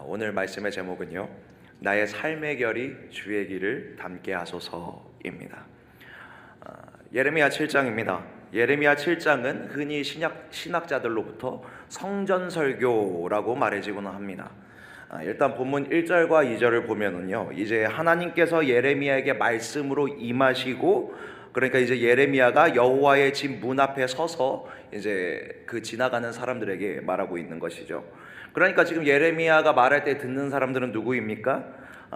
오늘 말씀의 제목은요, 나의 삶의 결이 주의 길을 닮게 하소서입니다. 예레미야 7장입니다. 예레미야 7장은 흔히 신학자들로부터 성전설교라고 말해지고는 합니다. 일단 본문 1절과 2절을 보면은요, 이제 하나님께서 예레미야에게 말씀으로 임하시고, 그러니까 이제 예레미야가 여호와의 집 문 앞에 서서 이제 그 지나가는 사람들에게 말하고 있는 것이죠. 그러니까 지금 예레미야가 말할 때 듣는 사람들은 누구입니까?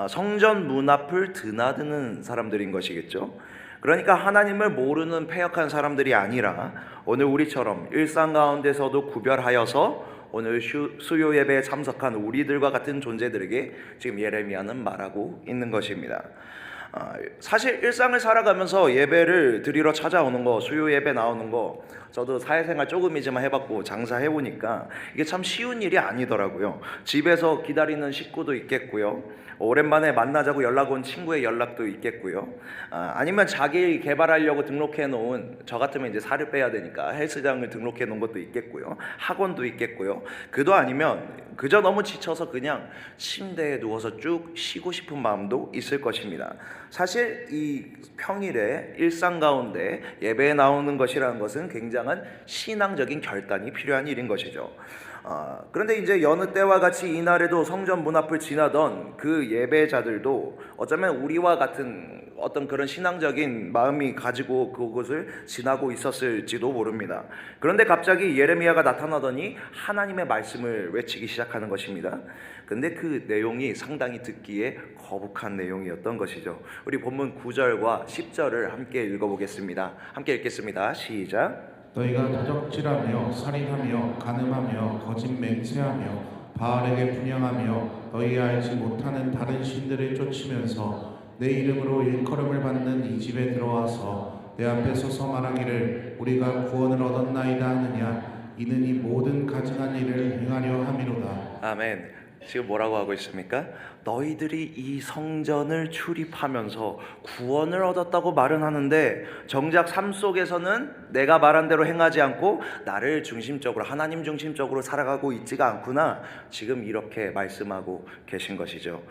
성전 문 앞을 드나드는 사람들인 것이겠죠. 그러니까 하나님을 모르는 패역한 사람들이 아니라 오늘 우리처럼 일상 가운데서도 구별하여서 오늘 수요 예배에 참석한 우리들과 같은 존재들에게 지금 예레미야는 말하고 있는 것입니다. 사실 일상을 살아가면서 예배를 드리러 찾아오는 거, 수요 예배 나오는 거, 저도 사회생활 조금이지만 해봤고 장사해보니까 이게 참 쉬운 일이 아니더라고요. 집에서 기다리는 식구도 있겠고요, 오랜만에 만나자고 연락 온 친구의 연락도 있겠고요, 아니면 자기 개발하려고 등록해 놓은, 저 같으면 이제 살을 빼야 되니까 헬스장을 등록해 놓은 것도 있겠고요, 학원도 있겠고요. 그도 아니면 그저 너무 지쳐서 그냥 침대에 누워서 쭉 쉬고 싶은 마음도 있을 것입니다. 사실 이 평일에 일상 가운데 예배에 나오는 것이라는 것은 굉장한 신앙적인 결단이 필요한 일인 것이죠. 그런데 이제 여느 때와 같이 이날에도 성전 문 앞을 지나던 그 예배자들도 어쩌면 우리와 같은 어떤 그런 신앙적인 마음이 가지고 그곳을 지나고 있었을지도 모릅니다. 그런데 갑자기 예레미야가 나타나더니 하나님의 말씀을 외치기 시작하는 것입니다. 근데 그 내용이 상당히 듣기에 거북한 내용이었던 것이죠. 우리 본문 9절과 10절을 함께 읽어보겠습니다. 함께 읽겠습니다. 시작. 너희가 도적질하며 살인하며 간음하며 거짓 맹세하며 바알에게 분향하며 너희 알지 못하는 다른 신들을 쫓으면서 내 이름으로 일컬음을 받는 이 집에 들어와서 내 앞에 서서 말하기를 우리가 구원을 얻었나이다 하느냐, 이는 이 모든 가증한 일을 행하려 함이로다. 아멘. 지금 뭐라고 하고 있습니까? 너희들이 이 성전을 출입하면서 구원을 얻었다고 말은 하는데 정작 삶 속에서는 내가 말한 대로 행하지 않고 나를 중심적으로, 하나님 중심적으로 살아가고 있지가 않구나, 지금 이렇게 말씀하고 계신 것이죠.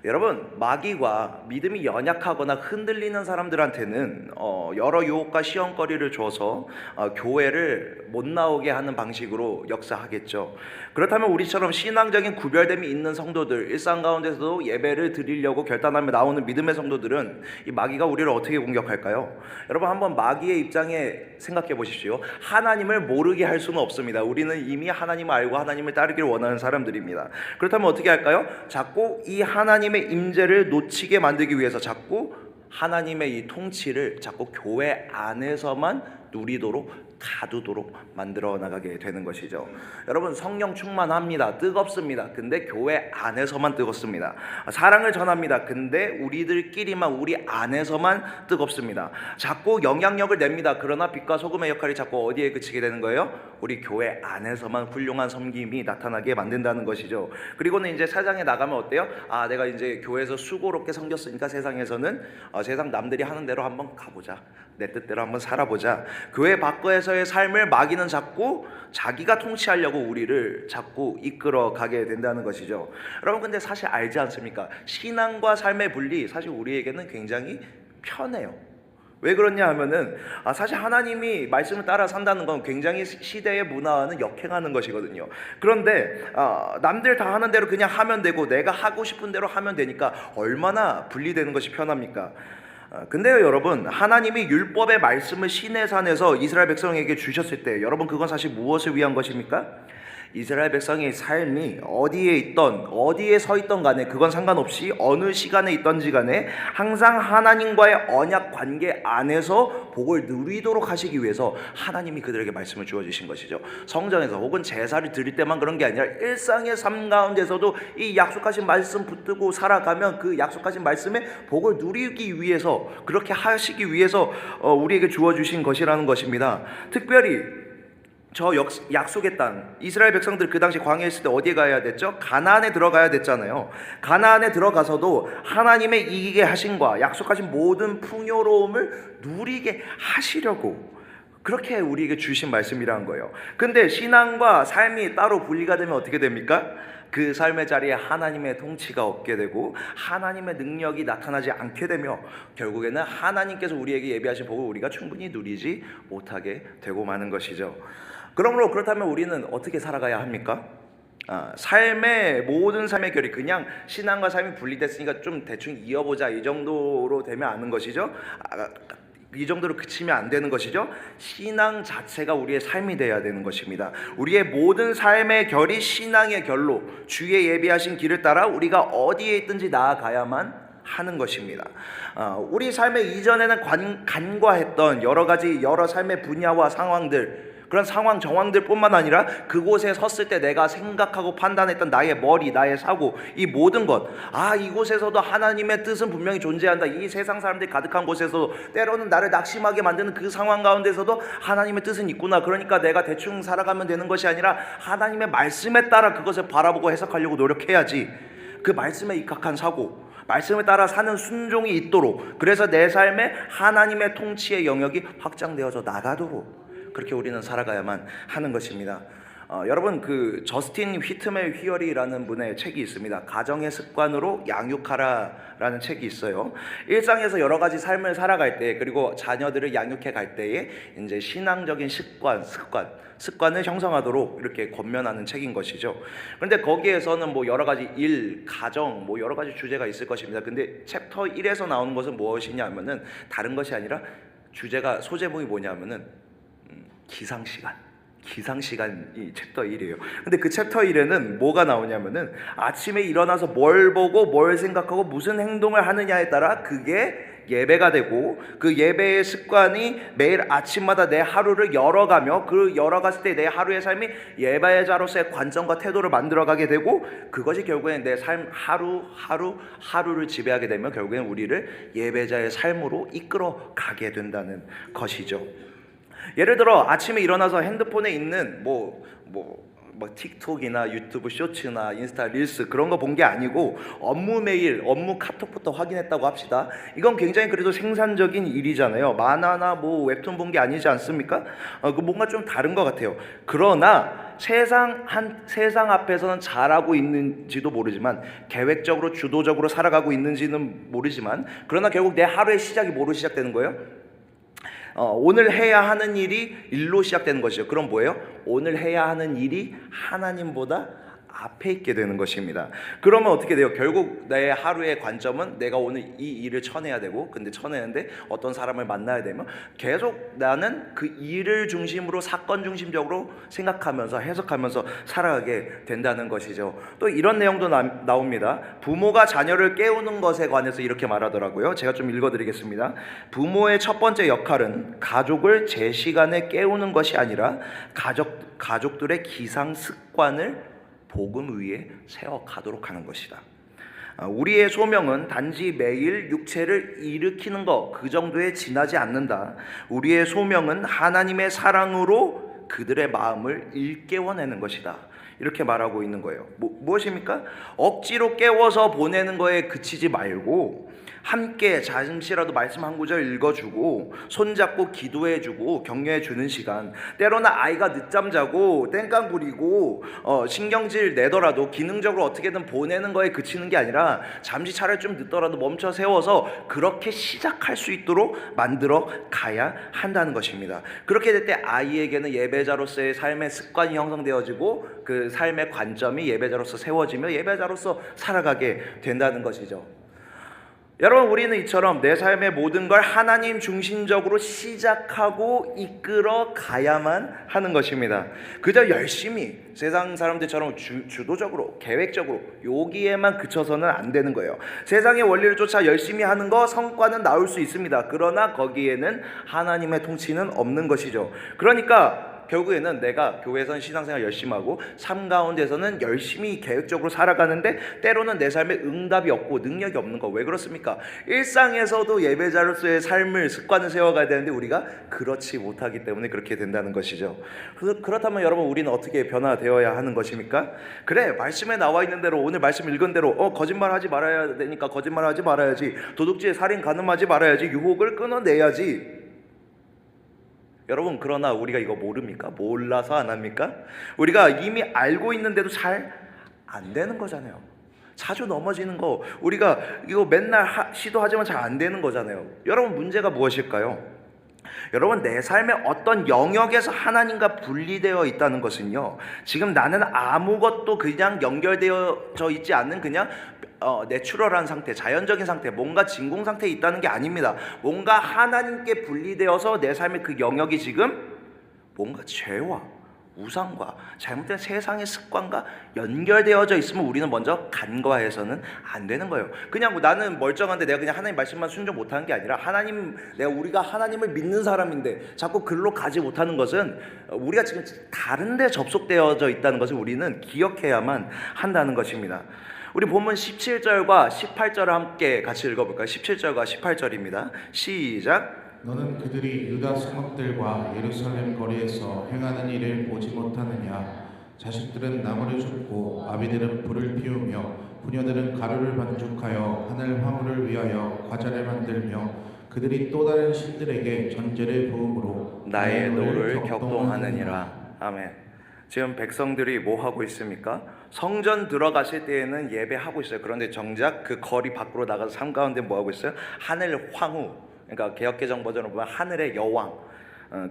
여러분, 마귀가 믿음이 연약하거나 흔들리는 사람들한테는 여러 유혹과 시험거리를 줘서 교회를 못 나오게 하는 방식으로 역사하겠죠. 그렇다면 우리처럼 신앙적인 구별됨이 있는 성도들, 일상 가운데서도 예배를 드리려고 결단하며 나오는 믿음의 성도들은 이 마귀가 우리를 어떻게 공격할까요? 여러분, 한번 마귀의 입장에 생각해 보십시오. 하나님을 모르게 할 수는 없습니다. 우리는 이미 하나님을 알고 하나님을 따르기를 원하는 사람들입니다. 그렇다면 어떻게 할까요? 자꾸 이 하나님의 임재를 놓치게 만들기 위해서 자꾸 하나님의 이 통치를 자꾸 교회 안에서만 누리도록, 가두도록 만들어 나가게 되는 것이죠. 여러분, 성령 충만합니다. 뜨겁습니다. 근데 교회 안에서만 뜨겁습니다. 사랑을 전합니다. 근데 우리들끼리만, 우리 안에서만 뜨겁습니다. 자꾸 영향력을 냅니다. 그러나 빛과 소금의 역할이 자꾸 어디에 그치게 되는 거예요? 우리 교회 안에서만 훌륭한 섬김이 나타나게 만든다는 것이죠. 그리고는 이제 세상에 나가면 어때요? 내가 이제 교회에서 수고롭게 섬겼으니까 세상에서는 세상 남들이 하는 대로 한번 가보자, 내 뜻대로 한번 살아보자. 교회 밖에서의 삶을 마귀는 자꾸 자기가 통치하려고 우리를 자꾸 이끌어 가게 된다는 것이죠. 여러분, 근데 사실 알지 않습니까? 신앙과 삶의 분리, 사실 우리에게는 굉장히 편해요. 왜 그러냐 하면은 사실 하나님이 말씀을 따라 산다는 건 굉장히 시대의 문화와는 역행하는 것이거든요. 그런데 남들 다 하는 대로 그냥 하면 되고 내가 하고 싶은 대로 하면 되니까 얼마나 분리되는 것이 편합니까? 근데요, 여러분, 하나님이 율법의 말씀을 시내산에서 이스라엘 백성에게 주셨을 때, 여러분, 그건 사실 무엇을 위한 것입니까? 이스라엘 백성의 삶이 어디에 있던, 어디에 서 있던 간에, 그건 상관없이 어느 시간에 있던지 간에 항상 하나님과의 언약 관계 안에서 복을 누리도록 하시기 위해서 하나님이 그들에게 말씀을 주어주신 것이죠. 성전에서 혹은 제사를 드릴 때만 그런 게 아니라 일상의 삶 가운데서도 이 약속하신 말씀 붙들고 살아가면 그 약속하신 말씀의 복을 누리기 위해서, 그렇게 하시기 위해서 우리에게 주어주신 것이라는 것입니다. 특별히 저 약속의 땅, 이스라엘 백성들 그 당시 광야에 있을 때 어디에 가야 됐죠? 가나안에 들어가야 됐잖아요. 가나안에 들어가서도 하나님의 이기게 하신과 약속하신 모든 풍요로움을 누리게 하시려고 그렇게 우리에게 주신 말씀이라는 거예요. 근데 신앙과 삶이 따로 분리가 되면 어떻게 됩니까? 그 삶의 자리에 하나님의 통치가 없게 되고 하나님의 능력이 나타나지 않게 되며 결국에는 하나님께서 우리에게 예비하신 복을 우리가 충분히 누리지 못하게 되고 마는 것이죠. 그러므로 그렇다면 우리는 어떻게 살아가야 합니까? 삶의 모든 삶의 결이 그냥 신앙과 삶이 분리됐으니까 좀 대충 이어보자 이 정도로 되면 아는 것이죠. 이 정도로 그치면 안 되는 것이죠. 신앙 자체가 우리의 삶이 되어야 되는 것입니다. 우리의 모든 삶의 결이 신앙의 결로 주의 예비하신 길을 따라 우리가 어디에 있든지 나아가야만 하는 것입니다. 우리 삶의 이전에는 간과했던 여러 삶의 분야와 상황들, 그런 상황 정황들 뿐만 아니라 그곳에 섰을 때 내가 생각하고 판단했던 나의 머리, 나의 사고, 이 모든 것, 이곳에서도 하나님의 뜻은 분명히 존재한다. 이 세상 사람들이 가득한 곳에서도 때로는 나를 낙심하게 만드는 그 상황 가운데서도 하나님의 뜻은 있구나. 그러니까 내가 대충 살아가면 되는 것이 아니라 하나님의 말씀에 따라 그것을 바라보고 해석하려고 노력해야지. 그 말씀에 입각한 사고, 말씀에 따라 사는 순종이 있도록, 그래서 내 삶에 하나님의 통치의 영역이 확장되어져 나가도록 그렇게 우리는 살아가야만 하는 것입니다. 여러분, 그 저스틴 휘트멜 휘어리라는 분의 책이 있습니다. 가정의 습관으로 양육하라라는 책이 있어요. 일상에서 여러 가지 삶을 살아갈 때, 그리고 자녀들을 양육해 갈 때에 이제 신앙적인 습관을 형성하도록 이렇게 권면하는 책인 것이죠. 그런데 거기에서는 뭐 여러 가지 일, 가정, 뭐 여러 가지 주제가 있을 것입니다. 근데 챕터 1에서 나오는 것은 무엇이냐면은 다른 것이 아니라 소제목이 뭐냐면은 기상시간이 챕터 1이에요. 근데 그 챕터 1에는 뭐가 나오냐면은 아침에 일어나서 뭘 보고 뭘 생각하고 무슨 행동을 하느냐에 따라 그게 예배가 되고, 그 예배의 습관이 매일 아침마다 내 하루를 열어가며 그 열어갔을 때 내 하루의 삶이 예배자로서의 관점과 태도를 만들어가게 되고, 그것이 결국엔 내 삶 하루를 지배하게 되며 결국엔 우리를 예배자의 삶으로 이끌어 가게 된다는 것이죠. 예를 들어 아침에 일어나서 핸드폰에 있는 뭐 틱톡이나 유튜브 쇼츠나 인스타 릴스 그런 거 본 게 아니고 업무 메일, 업무 카톡부터 확인했다고 합시다. 이건 굉장히 그래도 생산적인 일이잖아요. 만화나 뭐 웹툰 본 게 아니지 않습니까? 뭔가 좀 다른 것 같아요. 그러나 세상 앞에서는 잘하고 있는지도 모르지만, 계획적으로 주도적으로 살아가고 있는지는 모르지만, 그러나 결국 내 하루의 시작이 뭐로 시작되는 거예요? 오늘 해야 하는 일이 일로 시작되는 것이죠. 그럼 뭐예요? 오늘 해야 하는 일이 하나님보다 앞에 있게 되는 것입니다. 그러면 어떻게 돼요? 결국 내 하루의 관점은 내가 오늘 이 일을 쳐내야 되고, 근데 쳐내는데 어떤 사람을 만나야 되면 계속 나는 그 일을 중심으로 사건 중심적으로 생각하면서 해석하면서 살아가게 된다는 것이죠. 또 이런 내용도 나옵니다. 부모가 자녀를 깨우는 것에 관해서 이렇게 말하더라고요. 제가 좀 읽어드리겠습니다. 부모의 첫 번째 역할은 가족을 제 시간에 깨우는 것이 아니라 가족들의 기상 습관을 복음 위에 세워가도록 하는 것이다. 우리의 소명은 단지 매일 육체를 일으키는 것, 그 정도에 지나지 않는다. 우리의 소명은 하나님의 사랑으로 그들의 마음을 일깨워내는 것이다. 이렇게 말하고 있는 거예요. 무엇입니까? 억지로 깨워서 보내는 거에 그치지 말고 함께 잠시라도 말씀 한 구절 읽어주고 손잡고 기도해주고 격려해주는 시간, 때로는 아이가 늦잠 자고 땡깡 부리고 신경질 내더라도 기능적으로 어떻게든 보내는 거에 그치는 게 아니라 잠시 차를 좀 늦더라도 멈춰 세워서 그렇게 시작할 수 있도록 만들어 가야 한다는 것입니다. 그렇게 될 때 아이에게는 예배자로서의 삶의 습관이 형성되어지고 그 삶의 관점이 예배자로서 세워지며 예배자로서 살아가게 된다는 것이죠. 여러분, 우리는 이처럼 내 삶의 모든 걸 하나님 중심적으로 시작하고 이끌어 가야만 하는 것입니다. 그저 열심히 세상 사람들처럼 주도적으로 계획적으로 여기에만 그쳐서는 안 되는 거예요. 세상의 원리를 쫓아 열심히 하는 거 성과는 나올 수 있습니다. 그러나 거기에는 하나님의 통치는 없는 것이죠. 그러니까 결국에는 내가 교회에서는 신앙생활 열심히 하고 삶 가운데서는 열심히 계획적으로 살아가는데 때로는 내 삶에 응답이 없고 능력이 없는 거. 왜 그렇습니까? 일상에서도 예배자로서의 삶을 습관을 세워가야 되는데 우리가 그렇지 못하기 때문에 그렇게 된다는 것이죠. 그렇다면 여러분, 우리는 어떻게 변화되어야 하는 것입니까? 그래, 말씀에 나와 있는 대로, 오늘 말씀 읽은 대로 거짓말하지 말아야 되니까 거짓말하지 말아야지, 도둑질, 살인, 간음하지 말아야지, 유혹을 끊어내야지. 여러분, 그러나 우리가 이거 모릅니까? 몰라서 안 합니까? 우리가 이미 알고 있는데도 잘 안 되는 거잖아요. 자주 넘어지는 거, 우리가 이거 맨날 시도하지만 잘 안 되는 거잖아요. 여러분, 문제가 무엇일까요? 여러분, 내 삶의 어떤 영역에서 하나님과 분리되어 있다는 것은요, 지금 나는 아무것도 그냥 연결되어져 있지 않는 그냥 내추럴한 상태, 자연적인 상태, 뭔가 진공 상태에 있다는 게 아닙니다. 뭔가 하나님께 분리되어서 내 삶의 그 영역이 지금 뭔가 죄와 우상과 잘못된 세상의 습관과 연결되어져 있으면 우리는 먼저 간과해서는 안 되는 거예요. 그냥 나는 멀쩡한데 내가 그냥 하나님 말씀만 순종 못하는 게 아니라 우리가 하나님을 믿는 사람인데 자꾸 글로 가지 못하는 것은 우리가 지금 다른 데 접속되어져 있다는 것을 우리는 기억해야만 한다는 것입니다. 우리 본문 17절과 18절을 함께 같이 읽어볼까요? 17절과 18절입니다. 시작. 너는 그들이 유다 성읍들과 예루살렘 거리에서 행하는 일을 보지 못하느냐? 자식들은 나무를 줍고 아비들은 불을 피우며 부녀들은 가루를 반죽하여 하늘 화물을 위하여 과자를 만들며 그들이 또 다른 신들에게 전제를 부음으로 나의 노를 격동하느니라. 아멘. 지금 백성들이 뭐 하고 있습니까? 성전 들어가실 때에는 예배하고 있어요. 그런데 정작 그 거리 밖으로 나가서 삶 가운데 뭐 하고 있어요? 하늘 황후, 그러니까 개역개정 버전으로 보면 하늘의 여왕,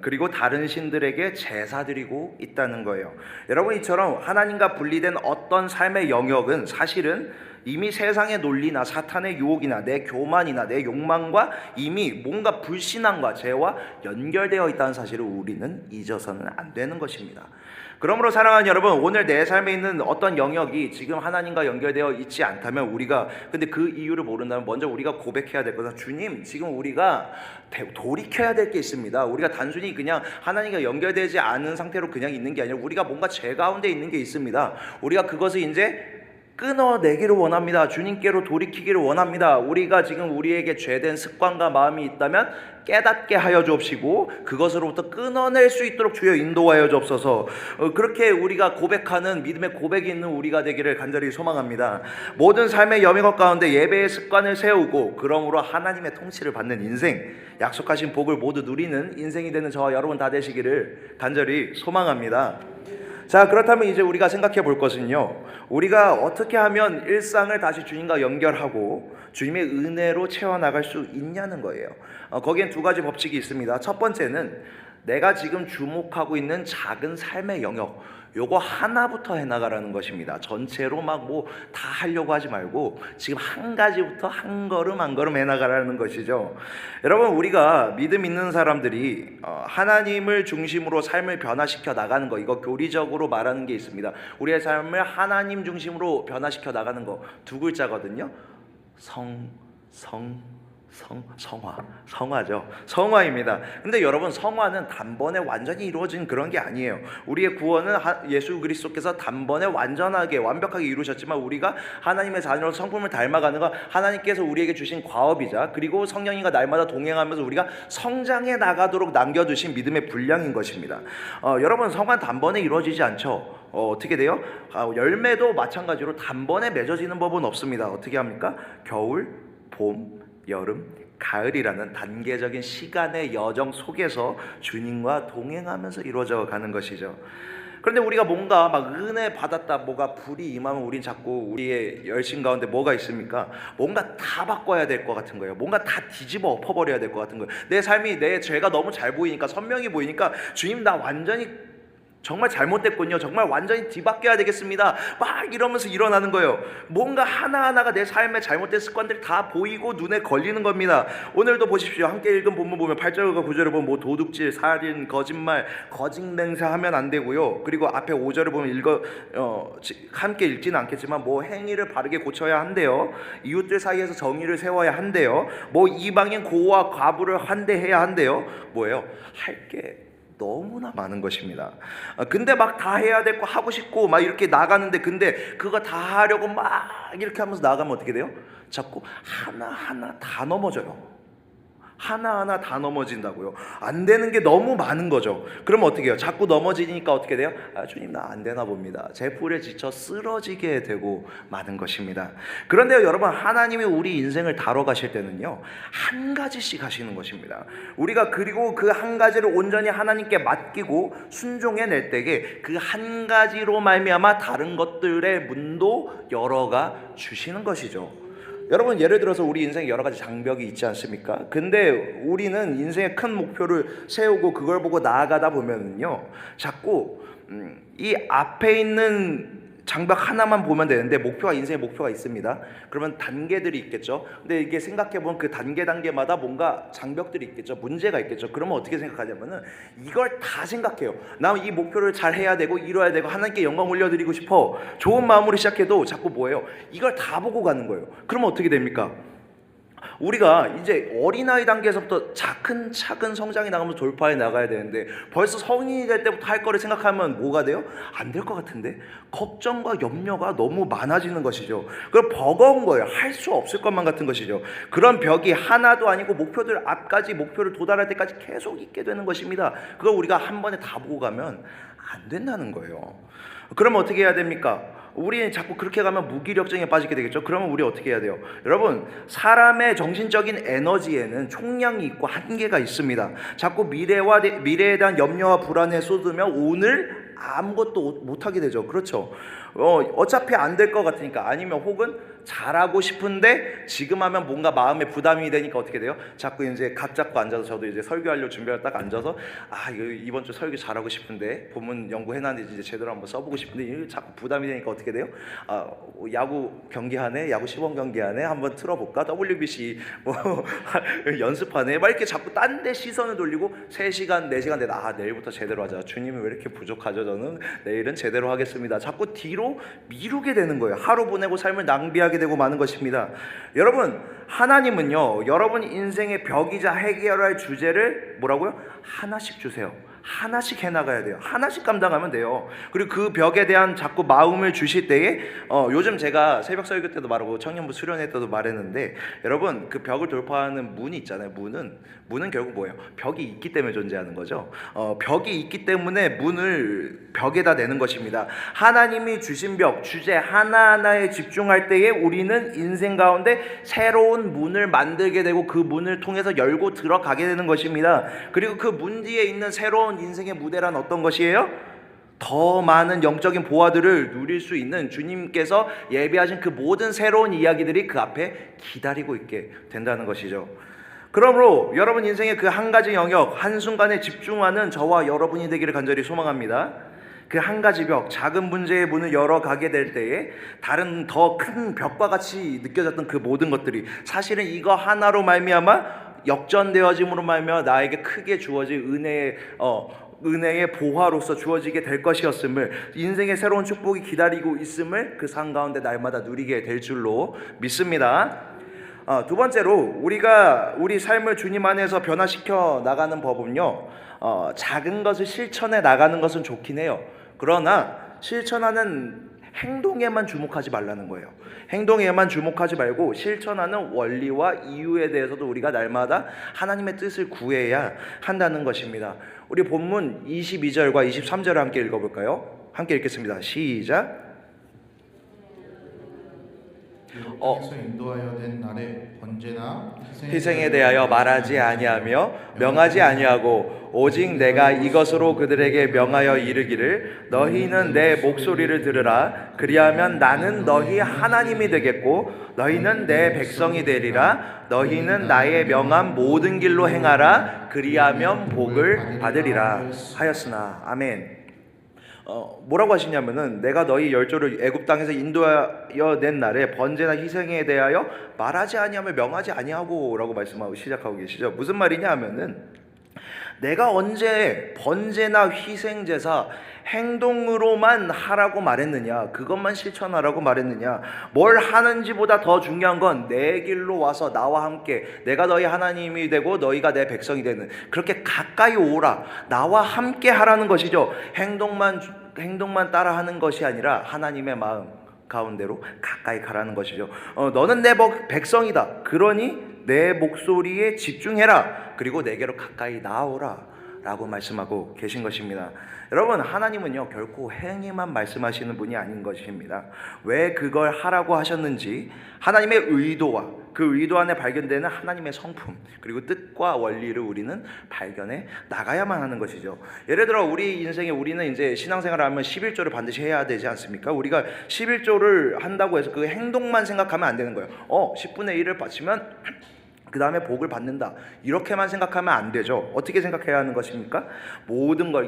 그리고 다른 신들에게 제사 드리고 있다는 거예요. 여러분, 이처럼 하나님과 분리된 어떤 삶의 영역은 사실은 이미 세상의 논리나 사탄의 유혹이나 내 교만이나 내 욕망과 이미 뭔가 불신앙과 죄와 연결되어 있다는 사실을 우리는 잊어서는 안 되는 것입니다. 그러므로 사랑하는 여러분, 오늘 내 삶에 있는 어떤 영역이 지금 하나님과 연결되어 있지 않다면 우리가, 근데 그 이유를 모른다면 먼저 우리가 고백해야 될 것은, 주님, 지금 우리가 돌이켜야 될 게 있습니다. 우리가 단순히 그냥 하나님과 연결되지 않은 상태로 그냥 있는 게 아니라 우리가 뭔가 죄 가운데 있는 게 있습니다. 우리가 그것을 이제 끊어내기를 원합니다. 주님께로 돌이키기를 원합니다. 우리가 지금 우리에게 죄된 습관과 마음이 있다면 깨닫게 하여 주옵시고 그것으로부터 끊어낼 수 있도록 주여 인도하여 주옵소서. 그렇게 우리가 고백하는 믿음의 고백이 있는 우리가 되기를 간절히 소망합니다. 모든 삶의 영역 가운데 예배의 습관을 세우고 그러므로 하나님의 통치를 받는 인생, 약속하신 복을 모두 누리는 인생이 되는 저와 여러분 다 되시기를 간절히 소망합니다. 자, 그렇다면 이제 우리가 생각해 볼 것은요, 우리가 어떻게 하면 일상을 다시 주님과 연결하고 주님의 은혜로 채워나갈 수 있냐는 거예요. 거기엔 두 가지 법칙이 있습니다. 첫 번째는 내가 지금 주목하고 있는 작은 삶의 영역, 요거 하나부터 해나가라는 것입니다. 전체로 막 뭐 다 하려고 하지 말고 지금 한 가지부터 한 걸음 한 걸음 해나가라는 것이죠. 여러분, 우리가 믿음 있는 사람들이 하나님을 중심으로 삶을 변화시켜 나가는 거, 이거 교리적으로 말하는 게 있습니다. 우리의 삶을 하나님 중심으로 변화시켜 나가는 거 두 글자거든요. 성화죠. 성화입니다. 근데 여러분, 성화는 단번에 완전히 이루어진 그런 게 아니에요. 우리의 구원은 예수 그리스도께서 단번에 완전하게 완벽하게 이루셨지만 우리가 하나님의 자녀로 성품을 닮아가는 건 하나님께서 우리에게 주신 과업이자 그리고 성령님과 날마다 동행하면서 우리가 성장해 나가도록 남겨두신 믿음의 분량인 것입니다. 여러분, 성화는 단번에 이루어지지 않죠. 어떻게 돼요? 열매도 마찬가지로 단번에 맺어지는 법은 없습니다. 어떻게 합니까? 겨울, 봄, 여름, 가을이라는 단계적인 시간의 여정 속에서 주님과 동행하면서 이루어져 가는 것이죠. 그런데 우리가 뭔가 막 은혜 받았다, 뭐가 불이 임하면 우린 자꾸 우리의 열심 가운데 뭐가 있습니까? 뭔가 다 바꿔야 될 것 같은 거예요. 뭔가 다 뒤집어 엎어버려야 될 것 같은 거예요. 내 삶이, 내 죄가 너무 잘 보이니까, 선명히 보이니까, 주님, 나 완전히 정말 잘못됐군요. 정말 완전히 뒤바뀌어야 되겠습니다. 막 이러면서 일어나는 거예요. 뭔가 하나하나가 내 삶의 잘못된 습관들이 다 보이고 눈에 걸리는 겁니다. 오늘도 보십시오. 함께 읽은 본문 보면 8절과 9절을 보면 뭐 도둑질, 살인, 거짓말, 거짓 맹세하면 안 되고요. 그리고 앞에 5절을 보면 함께 읽지는 않겠지만 뭐 행위를 바르게 고쳐야 한대요. 이웃들 사이에서 정의를 세워야 한대요. 뭐 이방인 고와 과부를 환대해야 한대요. 뭐예요? 할 게 너무나 많은 것입니다. 근데 막 다 해야 될 거 하고 싶고 막 이렇게 나가는데, 근데 그거 다 하려고 막 이렇게 하면서 나가면 어떻게 돼요? 자꾸 하나하나 다 넘어져요. 하나하나 다 넘어진다고요. 안 되는 게 너무 많은 거죠. 그럼 어떻게 해요? 자꾸 넘어지니까 어떻게 돼요? 주님, 나 안 되나 봅니다. 제 뿔에 지쳐 쓰러지게 되고 마는 것입니다. 그런데요, 여러분, 하나님이 우리 인생을 다뤄가실 때는요, 한 가지씩 하시는 것입니다. 우리가 그리고 그 한 가지를 온전히 하나님께 맡기고 순종해낼 때에 그 한 가지로 말미암아 다른 것들의 문도 열어가 주시는 것이죠. 여러분, 예를 들어서 우리 인생에 여러 가지 장벽이 있지 않습니까? 근데 우리는 인생의 큰 목표를 세우고 그걸 보고 나아가다 보면요, 자꾸 이 앞에 있는 장벽 하나만 보면 되는데 인생의 목표가 있습니다. 그러면 단계들이 있겠죠. 근데 이게 생각해보면 그 단계마다 뭔가 장벽들이 있겠죠. 문제가 있겠죠. 그러면 어떻게 생각하냐면은 이걸 다 생각해요. 나 이 목표를 잘 해야 되고 이뤄야 되고 하나님께 영광 올려드리고 싶어. 좋은 마음으로 시작해도 자꾸 뭐예요? 이걸 다 보고 가는 거예요. 그러면 어떻게 됩니까? 우리가 이제 어린아이 단계에서부터 차근차근 성장이 나가면서 돌파해 나가야 되는데 벌써 성인이 될 때부터 할 거를 생각하면 뭐가 돼요? 안 될 것 같은데? 걱정과 염려가 너무 많아지는 것이죠. 그럼 버거운 거예요. 할 수 없을 것만 같은 것이죠. 그런 벽이 하나도 아니고 목표를 도달할 때까지 계속 있게 되는 것입니다. 그걸 우리가 한 번에 다 보고 가면 안 된다는 거예요. 그러면 어떻게 해야 됩니까? 우리는 자꾸 그렇게 가면 무기력증에 빠지게 되겠죠. 그러면 우리 어떻게 해야 돼요? 여러분, 사람의 정신적인 에너지에는 총량이 있고 한계가 있습니다. 자꾸 미래에 대한 염려와 불안에 쏟으면 오늘 아무것도 못하게 되죠. 그렇죠. 어차피 안 될 것 같으니까, 아니면 혹은 잘하고 싶은데 지금 하면 뭔가 마음에 부담이 되니까 어떻게 돼요? 자꾸 이제 각 잡고 앉아서, 저도 이제 설교하려고 준비하고 딱 앉아서 이번 주 설교 잘하고 싶은데 본문 연구해놨는데 이제 제대로 한번 써보고 싶은데 이게 자꾸 부담이 되니까 어떻게 돼요? 야구 경기하네, 야구 시범 경기하네, 한번 틀어볼까? WBC 뭐 연습하네, 막 이렇게 자꾸 딴 데 시선을 돌리고 3시간 4시간 되다 내일부터 제대로 하자. 주님은 왜 이렇게 부족하죠? 저는 내일은 제대로 하겠습니다. 자꾸 뒤로 미루게 되는 거예요. 하루 보내고 삶을 낭비하게 되고 마는 것입니다. 여러분, 하나님은요, 여러분 인생의 벽이자 해결할 주제를 뭐라고요? 하나씩 주세요. 하나씩 해나가야 돼요. 하나씩 감당하면 돼요. 그리고 그 벽에 대한 자꾸 마음을 주실 때에 요즘 제가 새벽 설교 때도 말하고 청년부 수련회 때도 말했는데, 여러분, 그 벽을 돌파하는 문이 있잖아요. 문은 결국 뭐예요? 벽이 있기 때문에 존재하는 거죠. 벽이 있기 때문에 문을 벽에다 내는 것입니다. 하나님이 주신 벽, 주제 하나하나에 집중할 때에 우리는 인생 가운데 새로운 문을 만들게 되고 그 문을 통해서 열고 들어가게 되는 것입니다. 그리고 그 문 뒤에 있는 새로운 인생의 무대란 어떤 것이에요? 더 많은 영적인 보화들을 누릴 수 있는 주님께서 예비하신 그 모든 새로운 이야기들이 그 앞에 기다리고 있게 된다는 것이죠. 그러므로 여러분 인생의 그 한 가지 영역, 한순간에 집중하는 저와 여러분이 되기를 간절히 소망합니다. 그 한 가지 벽, 작은 문제의 문을 열어가게 될 때에 다른 더 큰 벽과 같이 느껴졌던 그 모든 것들이 사실은 이거 하나로 말미암아 역전되어짐으로 말미암아 나에게 크게 주어질 은혜의 보화로서 주어지게 될 것이었음을, 인생의 새로운 축복이 기다리고 있음을 그 삶 가운데 날마다 누리게 될 줄로 믿습니다. 두 번째로 우리가 우리 삶을 주님 안에서 변화시켜 나가는 법은요, 작은 것을 실천해 나가는 것은 좋긴 해요. 그러나 실천하는 행동에만 주목하지 말라는 거예요. 행동에만 주목하지 말고 실천하는 원리와 이유에 대해서도 우리가 날마다 하나님의 뜻을 구해야 한다는 것입니다. 우리 본문 22절과 23절을 함께 읽어볼까요? 함께 읽겠습니다. 시작. 그래서 인도하여 낸 날에 번제나 희생에 대하여 말하지 아니하며 명하지 아니하고 오직 내가 이것으로 그들에게 명하여 이르기를 너희는 내 목소리를 들으라. 그리하면 나는 너희 하나님이 되겠고 너희는 내 백성이 되리라. 너희는 나의 명한 모든 길로 행하라. 그리하면 복을 받으리라 하였으나. 아멘. 뭐라고 하시냐면은 내가 너희 열조를 애굽 땅에서 인도하여 낸 날에 번제나 희생에 대하여 말하지 아니하며 명하지 아니하고라고 말씀하고 시작하고 계시죠. 무슨 말이냐 하면은 내가 언제 번제나 희생 제사 행동으로만 하라고 말했느냐, 그것만 실천하라고 말했느냐, 뭘 하는지보다 더 중요한 건 내 길로 와서 나와 함께 내가 너희 하나님이 되고 너희가 내 백성이 되는, 그렇게 가까이 오라, 나와 함께 하라는 것이죠. 행동만 따라하는 것이 아니라 하나님의 마음 가운데로 가까이 가라는 것이죠. 너는 내 백성이다. 그러니 내 목소리에 집중해라. 그리고 내게로 가까이 나오라 라고 말씀하고 계신 것입니다. 여러분, 하나님은요 결코 행위만 말씀하시는 분이 아닌 것입니다. 왜 그걸 하라고 하셨는지, 하나님의 의도와 그 의도 안에 발견되는 하나님의 성품, 그리고 뜻과 원리를 우리는 발견해 나가야만 하는 것이죠. 예를 들어 우리 인생에 우리는 이제 신앙생활을 하면 11조를 반드시 해야 되지 않습니까? 우리가 11조를 한다고 해서 그 행동만 생각하면 안 되는 거예요. 10분의 1을 바치면 그 다음에 복을 받는다, 이렇게만 생각하면 안 되죠. 어떻게 생각해야 하는 것입니까?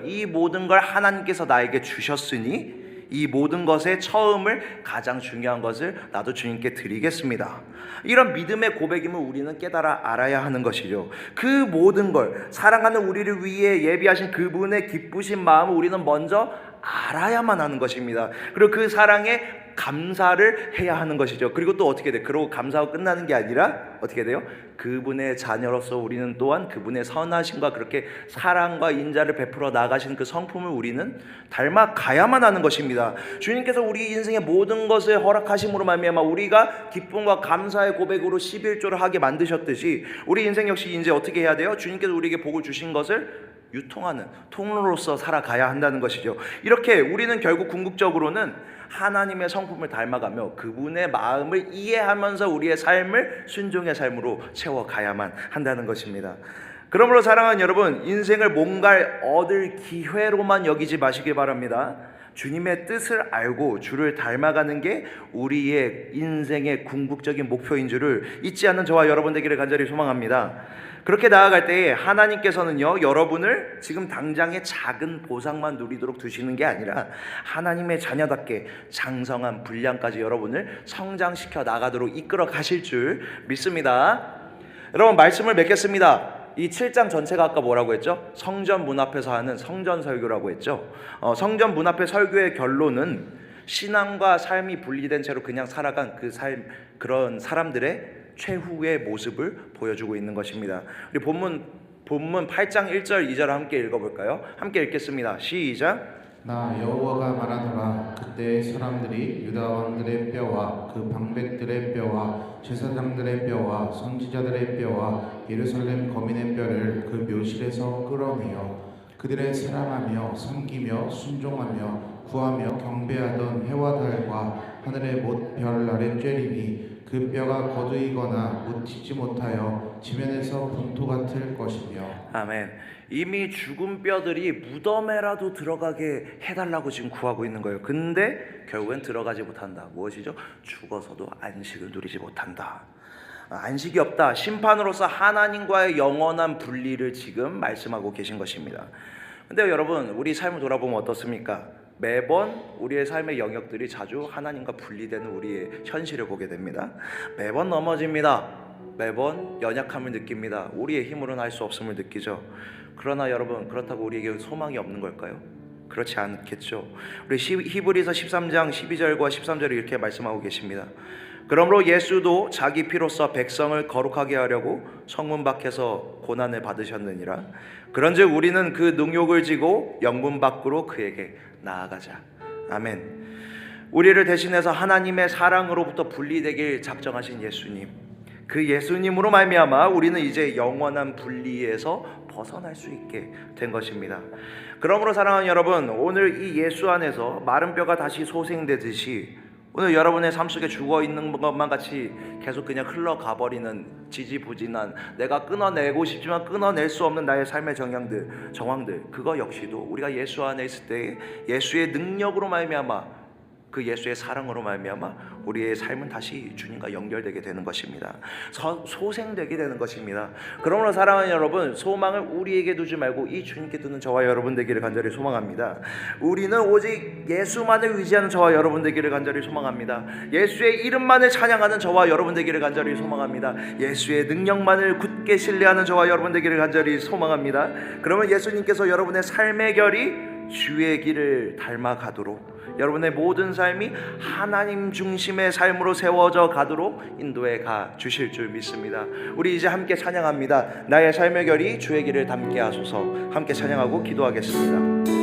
이 모든 걸 하나님께서 나에게 주셨으니 이 모든 것의 처음을, 가장 중요한 것을 나도 주님께 드리겠습니다. 이런 믿음의 고백임을 우리는 깨달아 알아야 하는 것이죠. 그 모든 걸, 사랑하는 우리를 위해 예비하신 그분의 기쁘신 마음을 우리는 먼저 알아야만 하는 것입니다. 그리고 그 사랑에 감사를 해야 하는 것이죠. 그리고 또 어떻게 돼? 그러고 감사하고 끝나는 게 아니라 어떻게 돼요? 그분의 자녀로서 우리는 또한 그분의 선하심과 그렇게 사랑과 인자를 베풀어 나가신 그 성품을 우리는 닮아가야만 하는 것입니다. 주님께서 우리 인생의 모든 것을 허락하심으로 말미암아 우리가 기쁨과 감사의 고백으로 11조를 하게 만드셨듯이 우리 인생 역시 이제 어떻게 해야 돼요? 주님께서 우리에게 복을 주신 것을 유통하는 통로로서 살아가야 한다는 것이죠. 이렇게 우리는 결국 궁극적으로는 하나님의 성품을 닮아가며 그분의 마음을 이해하면서 우리의 삶을 순종의 삶으로 채워가야만 한다는 것입니다. 그러므로 사랑하는 여러분, 인생을 뭔가 얻을 기회로만 여기지 마시기 바랍니다. 주님의 뜻을 알고 주를 닮아가는 게 우리의 인생의 궁극적인 목표인 줄을 잊지 않는 저와 여러분 되기를 간절히 소망합니다. 그렇게 나아갈 때에 하나님께서는요 여러분을 지금 당장의 작은 보상만 누리도록 두시는 게 아니라 하나님의 자녀답게 장성한 분량까지 여러분을 성장시켜 나가도록 이끌어 가실 줄 믿습니다. 여러분, 말씀을 맺겠습니다. 이 7장 전체가 아까 뭐라고 했죠? 성전 문 앞에서 하는 성전 설교라고 했죠. 성전 문 앞의 설교의 결론은 신앙과 삶이 분리된 채로 그냥 살아간 그런 사람들의 최후의 모습을 보여주고 있는 것입니다. 우리 본문 8장 1절 2절 함께 읽어볼까요? 함께 읽겠습니다. 시작. 나 여호와가 말하노라. 그때 사람들이 유다 왕들의 뼈와 그 방백들의 뼈와 제사장들의 뼈와 선지자들의 뼈와 예루살렘 거민의 뼈를 그 묘실에서 끌어내어 그들의 사랑하며 섬기며 순종하며 구하며 경배하던 해와 달과 하늘의 못 별 아래 쬐리니 그 뼈가 거두이거나 묻히지 못하여 지면에서 분토 같을 것이며. 아멘. 이미 죽은 뼈들이 무덤에라도 들어가게 해달라고 지금 구하고 있는 거예요. 근데 결국엔 들어가지 못한다. 무엇이죠? 죽어서도 안식을 누리지 못한다. 안식이 없다. 심판으로서 하나님과의 영원한 분리를 지금 말씀하고 계신 것입니다. 근데 여러분, 우리 삶을 돌아보면 어떻습니까? 매번 우리의 삶의 영역들이 자주 하나님과 분리되는 우리의 현실을 보게 됩니다. 매번 넘어집니다. 매번 연약함을 느낍니다. 우리의 힘으로는 할 수 없음을 느끼죠. 그러나 여러분, 그렇다고 우리에게 소망이 없는 걸까요? 그렇지 않겠죠. 우리 히브리서 13장 12절과 13절에 이렇게 말씀하고 계십니다. 그러므로 예수도 자기 피로써 백성을 거룩하게 하려고 성문 밖에서 고난을 받으셨느니라. 그런즉 우리는 그 능욕을 지고 영문 밖으로 그에게 나아가자. 아멘. 우리를 대신해서 하나님의 사랑으로부터 분리되길 작정하신 예수님, 그 예수님으로 말미암아 우리는 이제 영원한 분리에서 벗어날 수 있게 된 것입니다. 그러므로 사랑하는 여러분, 오늘 이 예수 안에서 마른 뼈가 다시 소생되듯이 오늘 여러분의 삶 속에 죽어있는 것만 같이 계속 그냥 흘러가 버리는 지지부진한, 내가 끊어내고 싶지만 끊어낼 수 없는 나의 삶의 정황들, 그거 역시도 우리가 예수 안에 있을 때 예수의 능력으로 말미암아, 그 예수의 사랑으로 말미암아 우리의 삶은 다시 주님과 연결되게 되는 것입니다. 소생되게 되는 것입니다. 그러므로 사랑하는 여러분, 소망을 우리에게 두지 말고 이 주님께 두는 저와 여러분 되기를 간절히 소망합니다. 우리는 오직 예수만을 의지하는 저와 여러분 되기를 간절히 소망합니다. 예수의 이름만을 찬양하는 저와 여러분 되기를 간절히 소망합니다. 예수의 능력만을 굳게 신뢰하는 저와 여러분 되기를 간절히 소망합니다. 그러면 예수님께서 여러분의 삶의 결이 주의 길을 닮아가도록, 여러분의 모든 삶이 하나님 중심의 삶으로 세워져 가도록 인도해 가 주실 줄 믿습니다. 우리 이제 함께 찬양합니다. 나의 삶의 결이 주의 길을 닮게 하소서. 함께 찬양하고 기도하겠습니다.